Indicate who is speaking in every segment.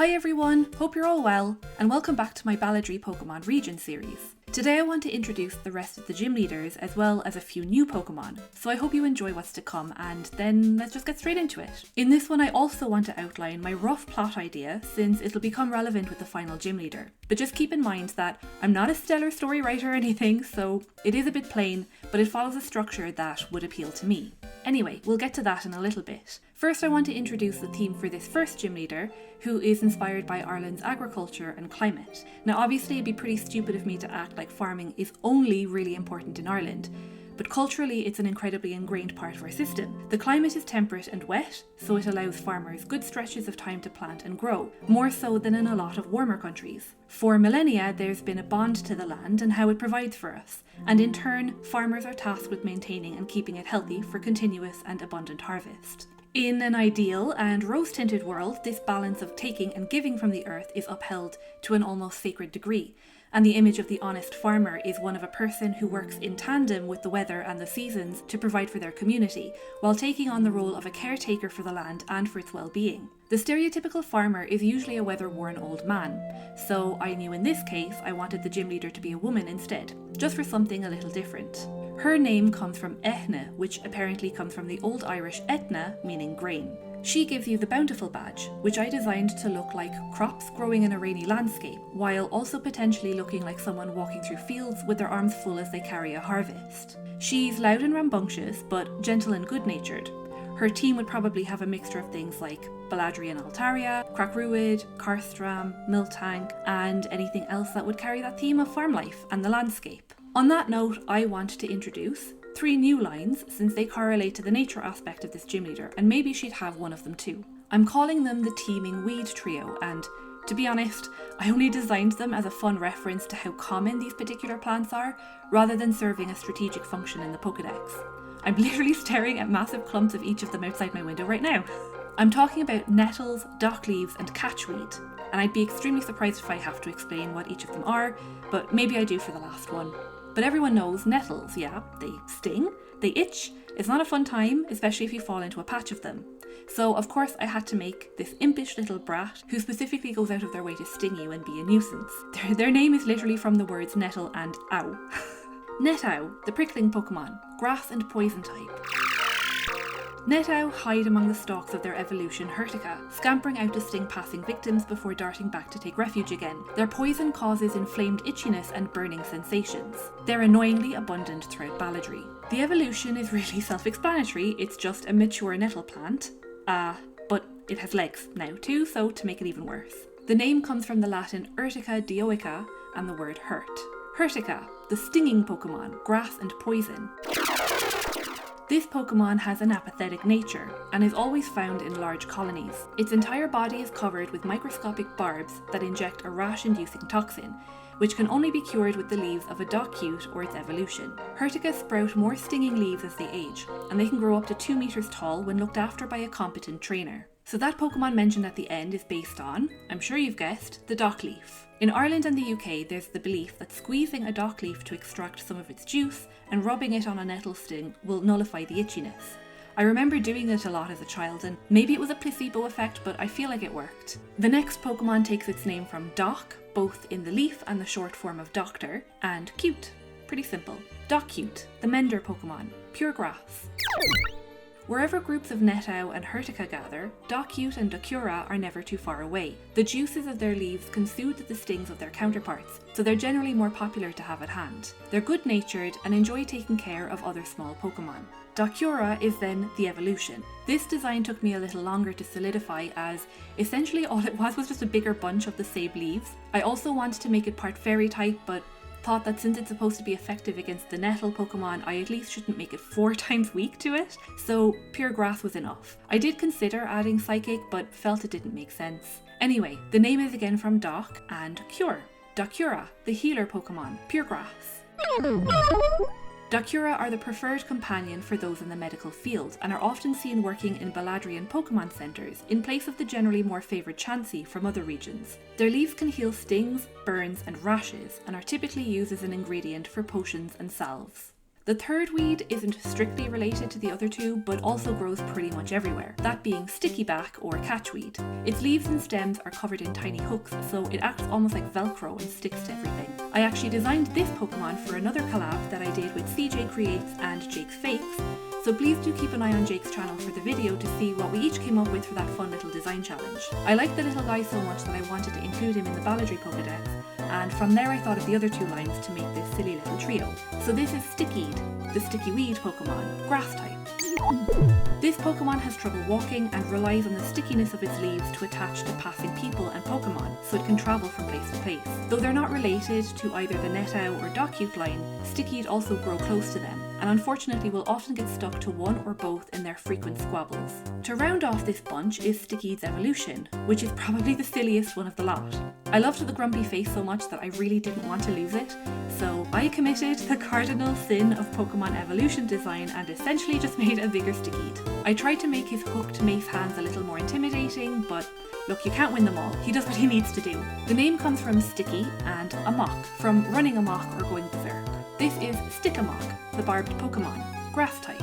Speaker 1: Hi everyone, hope you're all well, and welcome back to my Balladry Pokemon Region series. Today I want to introduce the rest of the gym leaders as well as a few new Pokemon, so I hope you enjoy what's to come and then let's just get straight into it. In this one I also want to outline my rough plot idea since it'll become relevant with the final gym leader. But just keep in mind that I'm not a stellar story writer or anything, so it is a bit plain, but it follows a structure that would appeal to me. Anyway, we'll get to that in a little bit. First I want to introduce the theme for this first gym leader, who is inspired by Ireland's agriculture and climate. Now obviously it'd be pretty stupid of me to act like farming is only really important in Ireland, but culturally it's an incredibly ingrained part of our system. The climate is temperate and wet, so it allows farmers good stretches of time to plant and grow, more so than in a lot of warmer countries. For millennia there's been a bond to the land and how it provides for us, and in turn farmers are tasked with maintaining and keeping it healthy for continuous and abundant harvest. In an ideal and rose-tinted world, this balance of taking and giving from the earth is upheld to an almost sacred degree, and the image of the honest farmer is one of a person who works in tandem with the weather and the seasons to provide for their community, while taking on the role of a caretaker for the land and for its well-being. The stereotypical farmer is usually a weather-worn old man, so I knew in this case I wanted the gym leader to be a woman instead, just for something a little different. Her name comes from Ehne, which apparently comes from the Old Irish etna, meaning grain. She gives you the Bountiful badge, which I designed to look like crops growing in a rainy landscape, while also potentially looking like someone walking through fields with their arms full as they carry a harvest. She's loud and rambunctious, but gentle and good-natured. Her team would probably have a mixture of things like Balladry and Altaria, Cracruid, Karstram, Miltank, and anything else that would carry that theme of farm life and the landscape. On that note, I want to introduce 3 new lines since they correlate to the nature aspect of this gym leader, and maybe she'd have one of them too. I'm calling them the Teeming Weed Trio, and to be honest, I only designed them as a fun reference to how common these particular plants are, rather than serving a strategic function in the Pokédex. I'm literally staring at massive clumps of each of them outside my window right now. I'm talking about nettles, dock leaves, and catchweed, and I'd be extremely surprised if I have to explain what each of them are, but maybe I do for the last one. But everyone knows nettles, yeah, they sting, they itch, it's not a fun time, especially if you fall into a patch of them. So of course I had to make this impish little brat who specifically goes out of their way to sting you and be a nuisance. Their name is literally from the words nettle and ow. Nettow, the prickling Pokemon, grass and poison type. Nettow hide among the stalks of their evolution Hertica, scampering out to sting passing victims before darting back to take refuge again. Their poison causes inflamed itchiness and burning sensations. They're annoyingly abundant throughout Balladry. The evolution is really self-explanatory, it's just a mature nettle plant. But it has legs now too, so to make it even worse. The name comes from the Latin Urtica dioica and the word hurt. Hertica, the stinging Pokemon, grass and poison. This Pokemon has an apathetic nature and is always found in large colonies. Its entire body is covered with microscopic barbs that inject a rash-inducing toxin, which can only be cured with the leaves of a Dockute or its evolution. Hertica sprout more stinging leaves as they age, and they can grow up to 2 meters tall when looked after by a competent trainer. So that Pokemon mentioned at the end is based on, I'm sure you've guessed, the dock leaf. In Ireland and the UK, there's the belief that squeezing a dock leaf to extract some of its juice and rubbing it on a nettle sting will nullify the itchiness. I remember doing it a lot as a child, and maybe it was a placebo effect, but I feel like it worked. The next Pokemon takes its name from dock, both in the leaf and the short form of doctor, and cute. Pretty simple. Dockute, the mender Pokemon, pure grass. Wherever groups of Nettow and Hertica gather, Dockute and Docura are never too far away. The juices of their leaves can soothe the stings of their counterparts, so they're generally more popular to have at hand. They're good-natured and enjoy taking care of other small Pokemon. Docura is then the evolution. This design took me a little longer to solidify as essentially all it was just a bigger bunch of the same leaves. I also wanted to make it part fairy type, but thought that since it's supposed to be effective against the nettle Pokemon, I at least shouldn't make it 4 times weak to it, so pure grass was enough. I did consider adding psychic, but felt it didn't make sense. Anyway, the name is again from Dock and Cure. Docura, the healer Pokemon, pure grass. Docura are the preferred companion for those in the medical field and are often seen working in Balladrian Pokemon centres in place of the generally more favoured Chansey from other regions. Their leaves can heal stings, burns and rashes and are typically used as an ingredient for potions and salves. The third weed isn't strictly related to the other two, but also grows pretty much everywhere, that being stickyback or catchweed. Its leaves and stems are covered in tiny hooks, so it acts almost like Velcro and sticks to everything. I actually designed this Pokemon for another collab that I did with CJ Creates and Jake's Fakes, so please do keep an eye on Jake's channel for the video to see what we each came up with for that fun little design challenge. I liked the little guy so much that I wanted to include him in the Balladry Pokédex, and from there I thought of the other two lines to make this silly little trio. So this is Stickeed, the sticky weed Pokemon, grass type. This Pokemon has trouble walking and relies on the stickiness of its leaves to attach to passing people and Pokemon, so it can travel from place to place. Though they're not related to either the Netau or Docute line, Stickeed also grow close to them, and unfortunately will often get stuck to one or both in their frequent squabbles. To round off this bunch is Stickeed's evolution, which is probably the silliest one of the lot. I loved the grumpy face so much that I really didn't want to lose it, so I committed the cardinal sin of Pokemon evolution design and essentially just made a bigger Stickeed. I tried to make his hooked mace hands a little more intimidating, but look, you can't win them all. He does what he needs to do. The name comes from sticky and amok, from running amok or going berserk. This is Stick-Amok, the barbed Pokemon, grass type.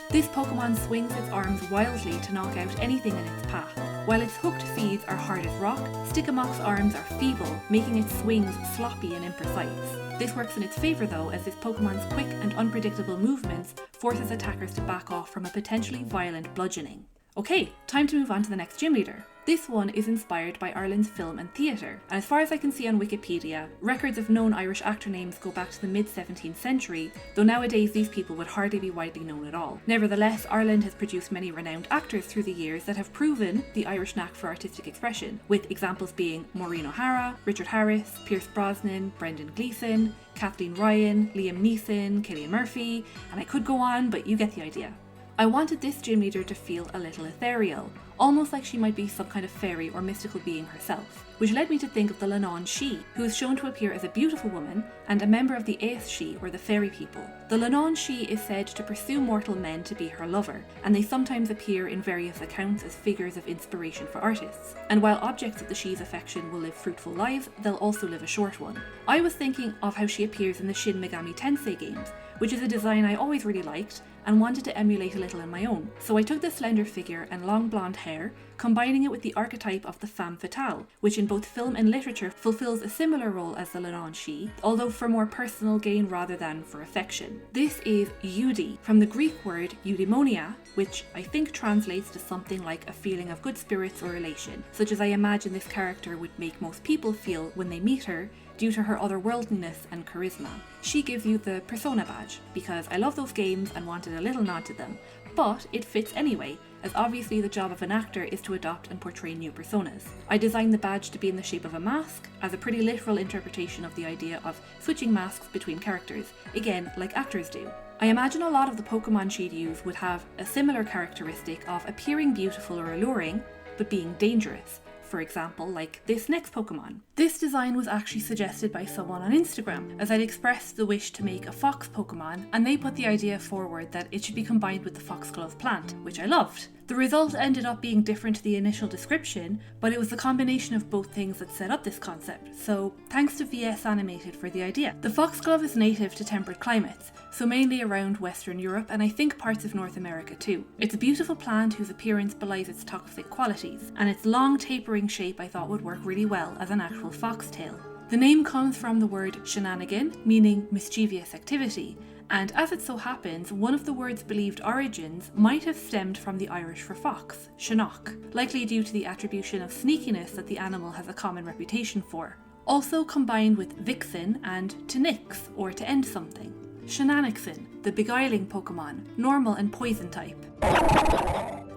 Speaker 1: This Pokemon swings its arms wildly to knock out anything in its path. While its hooked feet are hard as rock, Stick-Amok's arms are feeble, making its swings sloppy and imprecise. This works in its favour though, as this Pokemon's quick and unpredictable movements forces attackers to back off from a potentially violent bludgeoning. Okay, time to move on to the next gym leader. This one is inspired by Ireland's film and theatre, and as far as I can see on Wikipedia, records of known Irish actor names go back to the mid-17th century, though nowadays these people would hardly be widely known at all. Nevertheless, Ireland has produced many renowned actors through the years that have proven the Irish knack for artistic expression, with examples being Maureen O'Hara, Richard Harris, Pierce Brosnan, Brendan Gleeson, Kathleen Ryan, Liam Neeson, Cillian Murphy, and I could go on, but you get the idea. I wanted this gym leader to feel a little ethereal, almost like she might be some kind of fairy or mystical being herself, which led me to think of the Lenon She, who is shown to appear as a beautiful woman and a member of the Aes She, or the fairy people. The Lenon She is said to pursue mortal men to be her lover, and they sometimes appear in various accounts as figures of inspiration for artists. And while objects of the She's affection will live fruitful lives, they'll also live a short one. I was thinking of how she appears in the Shin Megami Tensei games, which is a design I always really liked and wanted to emulate a little in my own. So I took the slender figure and long blonde hair, combining it with the archetype of the femme fatale, which in both film and literature fulfills a similar role as the Lenon She, although for more personal gain rather than for affection. This is Eudi, from the Greek word eudaimonia, which I think translates to something like a feeling of good spirits or elation, such as I imagine this character would make most people feel when they meet her, due to her otherworldliness and charisma. She gives you the Persona badge, because I love those games and wanted a little nod to them, but it fits anyway, as obviously the job of an actor is to adopt and portray new personas. I designed the badge to be in the shape of a mask, as a pretty literal interpretation of the idea of switching masks between characters, again, like actors do. I imagine a lot of the Pokemon she'd use would have a similar characteristic of appearing beautiful or alluring, but being dangerous. For example, like this next Pokemon. This design was actually suggested by someone on Instagram, as I'd expressed the wish to make a fox Pokemon, and they put the idea forward that it should be combined with the foxglove plant, which I loved. The result ended up being different to the initial description, but it was the combination of both things that set up this concept, so thanks to VS Animated for the idea. The foxglove is native to temperate climates, so mainly around Western Europe and I think parts of North America too. It's a beautiful plant whose appearance belies its toxic qualities, and its long tapering shape I thought would work really well as an actual foxtail. The name comes from the word shenanigan, meaning mischievous activity, and as it so happens, one of the word's believed origins might have stemmed from the Irish for fox, shenach, likely due to the attribution of sneakiness that the animal has a common reputation for. Also combined with vixen and to nix, or to end something. Shenanixen, the beguiling Pokemon, normal and poison type.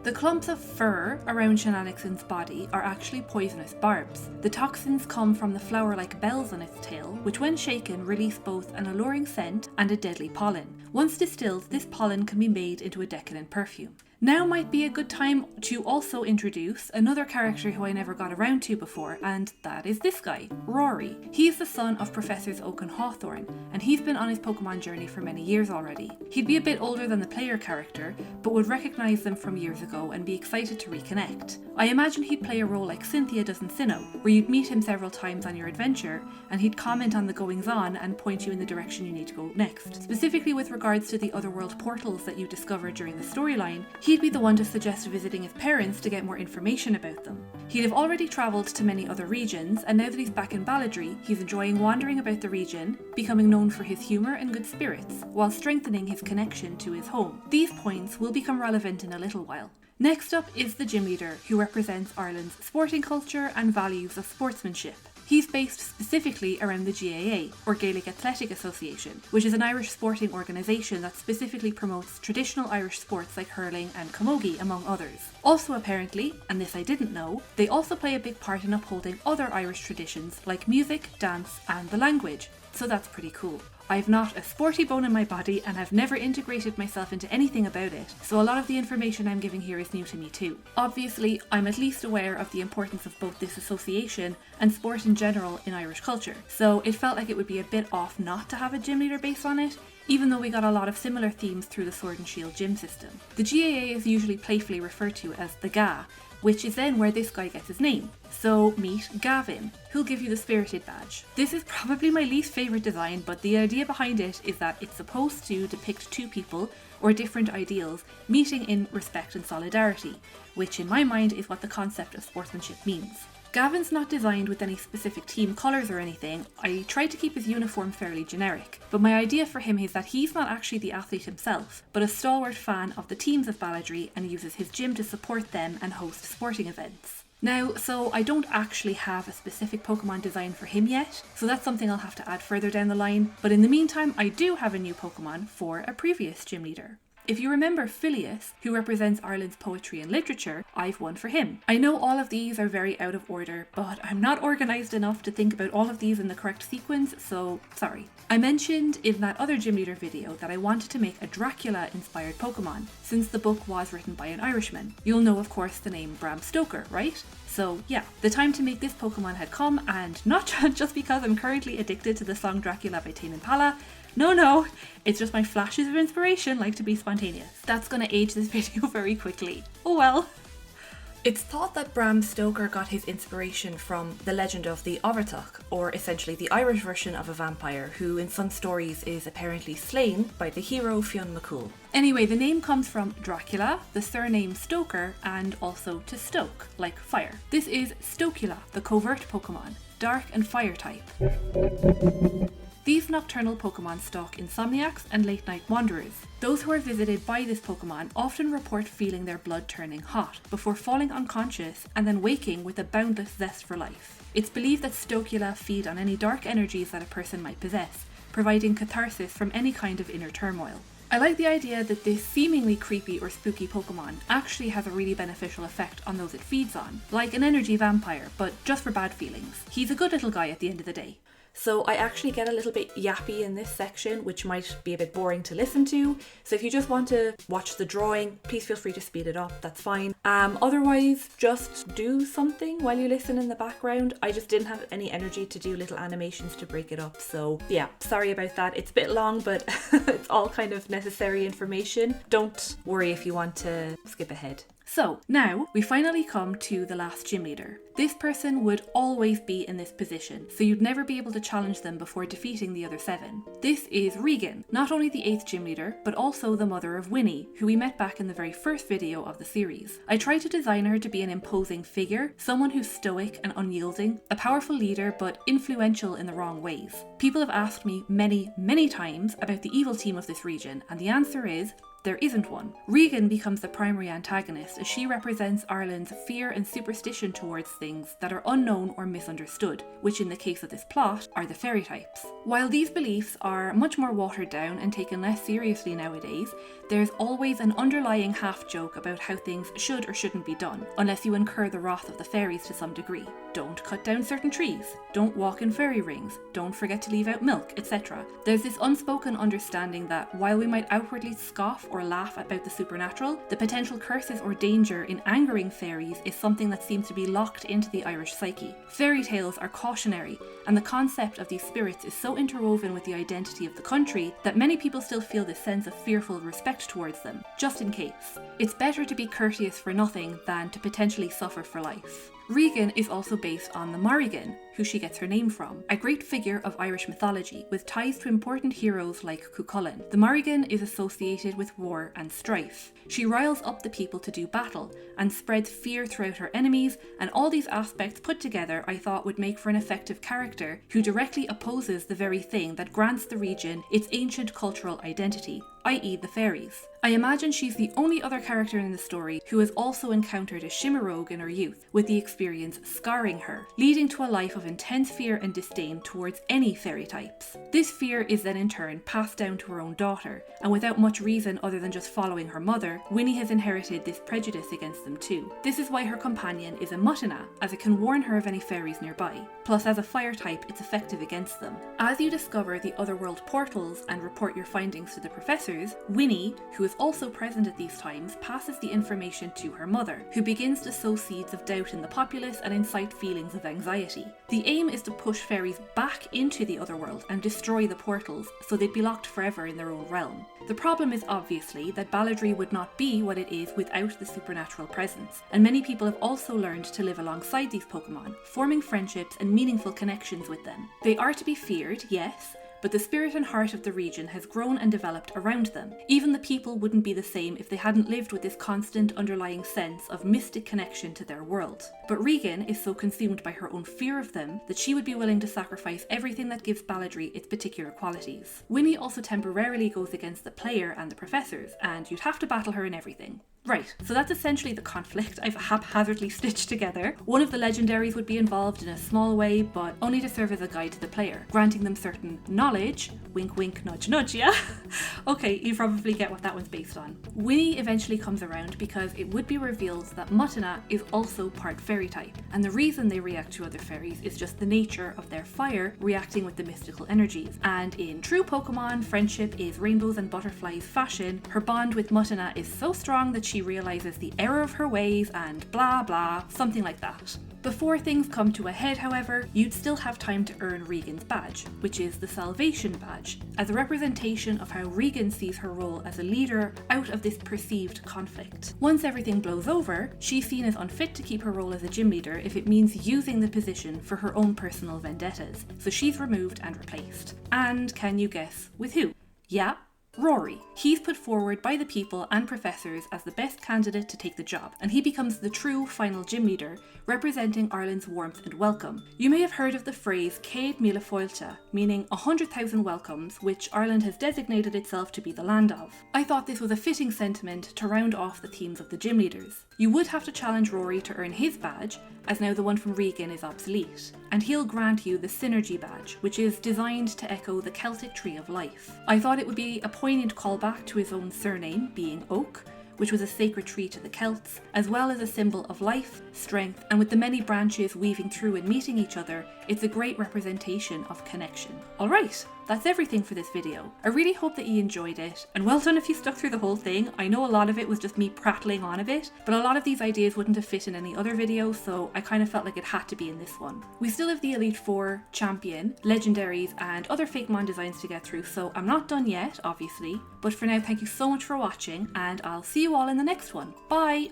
Speaker 1: The clumps of fur around Shenanixen's body are actually poisonous barbs. The toxins come from the flower-like bells on its tail, which when shaken release both an alluring scent and a deadly pollen. Once distilled, this pollen can be made into a decadent perfume. Now might be a good time to also introduce another character who I never got around to before, and that is this guy, Rory. He's the son of Professors Oak and Hawthorn, and he's been on his Pokemon journey for many years already. He'd be a bit older than the player character, but would recognise them from years ago and be excited to reconnect. I imagine he'd play a role like Cynthia does in Sinnoh, where you'd meet him several times on your adventure, and he'd comment on the goings-on and point you in the direction you need to go next. Specifically with regards to the otherworld portals that you discover during the storyline, he'd be the one to suggest visiting his parents to get more information about them. He'd have already travelled to many other regions, and now that he's back in Balladry, he's enjoying wandering about the region, becoming known for his humour and good spirits, while strengthening his connection to his home. These points will become relevant in a little while. Next up is the gym leader, who represents Ireland's sporting culture and values of sportsmanship. He's based specifically around the GAA, or Gaelic Athletic Association, which is an Irish sporting organisation that specifically promotes traditional Irish sports like hurling and camogie, among others. Also apparently, and this I didn't know, they also play a big part in upholding other Irish traditions like music, dance and the language, so that's pretty cool. I've not a sporty bone in my body and have never integrated myself into anything about it, so a lot of the information I'm giving here is new to me too. Obviously, I'm at least aware of the importance of both this association and sport in general in Irish culture, so it felt like it would be a bit off not to have a gym leader based on it, even though we got a lot of similar themes through the Sword and Shield gym system. The GAA is usually playfully referred to as the GA, which is then where this guy gets his name. So meet Gavin, who'll give you the Spirited badge. This is probably my least favourite design, but the idea behind it is that it's supposed to depict two people, or different ideals, meeting in respect and solidarity, which in my mind is what the concept of sportsmanship means. Gavin's not designed with any specific team colours or anything. I tried to keep his uniform fairly generic, but my idea for him is that he's not actually the athlete himself, but a stalwart fan of the teams of Balladry and uses his gym to support them and host sporting events. Now, so I don't actually have a specific Pokemon design for him yet, so that's something I'll have to add further down the line, but in the meantime I do have a new Pokemon for a previous gym leader. If you remember Phileas, who represents Ireland's poetry and literature, I've one for him. I know all of these are very out of order, but I'm not organised enough to think about all of these in the correct sequence, so sorry. I mentioned in that other gym leader video that I wanted to make a Dracula-inspired Pokemon, since the book was written by an Irishman. You'll know, of course, the name Bram Stoker, right? So yeah, the time to make this Pokemon had come, and not just because I'm currently addicted to the song Dracula by Tame Impala. No, it's just my flashes of inspiration like to be spontaneous. That's gonna age this video very quickly. Oh well. It's thought that Bram Stoker got his inspiration from the legend of the Overtoch, or essentially the Irish version of a vampire who in some stories is apparently slain by the hero Fionn McCool. Anyway, the name comes from Dracula, the surname Stoker, and also to stoke, like fire. This is Stokula, the covert Pokemon, dark and fire type. These nocturnal Pokemon stalk insomniacs and late-night wanderers. Those who are visited by this Pokemon often report feeling their blood turning hot, before falling unconscious and then waking with a boundless zest for life. It's believed that Stokula feed on any dark energies that a person might possess, providing catharsis from any kind of inner turmoil. I like the idea that this seemingly creepy or spooky Pokemon actually has a really beneficial effect on those it feeds on, like an energy vampire, but just for bad feelings. He's a good little guy at the end of the day. So I actually get a little bit yappy in this section, which might be a bit boring to listen to. So if you just want to watch the drawing, please feel free to speed it up, that's fine. Otherwise, just do something while you listen in the background. I just didn't have any energy to do little animations to break it up. So yeah, sorry about that. It's a bit long, but it's all kind of necessary information. Don't worry if you want to skip ahead. So now we finally come to the last gym leader. This person would always be in this position, so you'd never be able to challenge them before defeating the other 7. This is Regan, not only the 8th gym leader, but also the mother of Winnie, who we met back in the very first video of the series. I tried to design her to be an imposing figure, someone who's stoic and unyielding, a powerful leader but influential in the wrong ways. People have asked me many times about the evil team of this region, and the answer is there isn't one. Regan becomes the primary antagonist as she represents Ireland's fear and superstition towards things that are unknown or misunderstood, which in the case of this plot are the fairy types. While these beliefs are much more watered down and taken less seriously nowadays, there's always an underlying half-joke about how things should or shouldn't be done, unless you incur the wrath of the fairies to some degree. Don't cut down certain trees, don't walk in fairy rings, don't forget to leave out milk, etc. There's this unspoken understanding that while we might outwardly scoff or laugh about the supernatural, the potential curses or danger in angering fairies is something that seems to be locked into the Irish psyche. Fairy tales are cautionary, and the concept of these spirits is so interwoven with the identity of the country that many people still feel this sense of fearful respect towards them, just in case. It's better to be courteous for nothing than to potentially suffer for life. Regan is also based on the Morrigan, who she gets her name from, a great figure of Irish mythology with ties to important heroes like Cuchulainn. The Morrigan is associated with war and strife. She riles up the people to do battle and spreads fear throughout her enemies, and all these aspects put together I thought would make for an effective character who directly opposes the very thing that grants the region its ancient cultural identity, i.e. the fairies. I imagine she's the only other character in the story who has also encountered a Shimmerogue in her youth, with the experience scarring her, leading to a life of intense fear and disdain towards any fairy types. This fear is then in turn passed down to her own daughter, and without much reason other than just following her mother, Winnie has inherited this prejudice against them too. This is why her companion is a Muttona, as it can warn her of any fairies nearby. Plus, as a fire type, it's effective against them. As you discover the otherworld portals and report your findings to the professors, Winnie, who is also present at these times, passes the information to her mother, who begins to sow seeds of doubt in the populace and incite feelings of anxiety. The aim is to push fairies back into the otherworld and destroy the portals, so they'd be locked forever in their own realm. The problem is obviously that Balladry would not be what it is without the supernatural presence, and many people have also learned to live alongside these Pokémon, forming friendships and meaningful connections with them. They are to be feared, yes, but the spirit and heart of the region has grown and developed around them. Even the people wouldn't be the same if they hadn't lived with this constant underlying sense of mystic connection to their world. But Regan is so consumed by her own fear of them that she would be willing to sacrifice everything that gives Balladry its particular qualities. Winnie also temporarily goes against the player and the professors, and you'd have to battle her in everything. Right, so that's essentially the conflict I've haphazardly stitched together. One of the legendaries would be involved in a small way, but only to serve as a guide to the player, granting them certain knowledge, wink wink nudge nudge, yeah? Okay, you probably get what that one's based on. Winnie eventually comes around because it would be revealed that Muttona is also part fairy type, and the reason they react to other fairies is just the nature of their fire reacting with the mystical energies. And in true Pokemon, friendship is rainbows and butterflies fashion. Her bond with Muttona is so strong that she realizes the error of her ways and blah blah, something like that. Before things come to a head, however, you'd still have time to earn Regan's badge, which is the Salvation Badge, as a representation of how Regan sees her role as a leader out of this perceived conflict. Once everything blows over, she's seen as unfit to keep her role as a gym leader if it means using the position for her own personal vendettas, so she's removed and replaced. And can you guess with who? Yeah, Rory. He's put forward by the people and professors as the best candidate to take the job, and he becomes the true final gym leader, representing Ireland's warmth and welcome. You may have heard of the phrase Céad Míle Fáilte, meaning 100,000 welcomes, which Ireland has designated itself to be the land of. I thought this was a fitting sentiment to round off the themes of the gym leaders. You would have to challenge Rory to earn his badge, as now the one from Regan is obsolete, and he'll grant you the Synergy Badge, which is designed to echo the Celtic Tree of Life. I thought it would be a poignant callback to his own surname, being Oak, which was a sacred tree to the Celts, as well as a symbol of life, strength, and with the many branches weaving through and meeting each other, it's a great representation of connection. Alright, that's everything for this video. I really hope that you enjoyed it, and well done if you stuck through the whole thing. I know a lot of it was just me prattling on a bit, but a lot of these ideas wouldn't have fit in any other video, so I kind of felt like it had to be in this one. We still have the Elite Four, Champion, Legendaries, and other Fakemon designs to get through, so I'm not done yet, obviously. But for now, thank you so much for watching, and I'll see you all in the next one. Bye!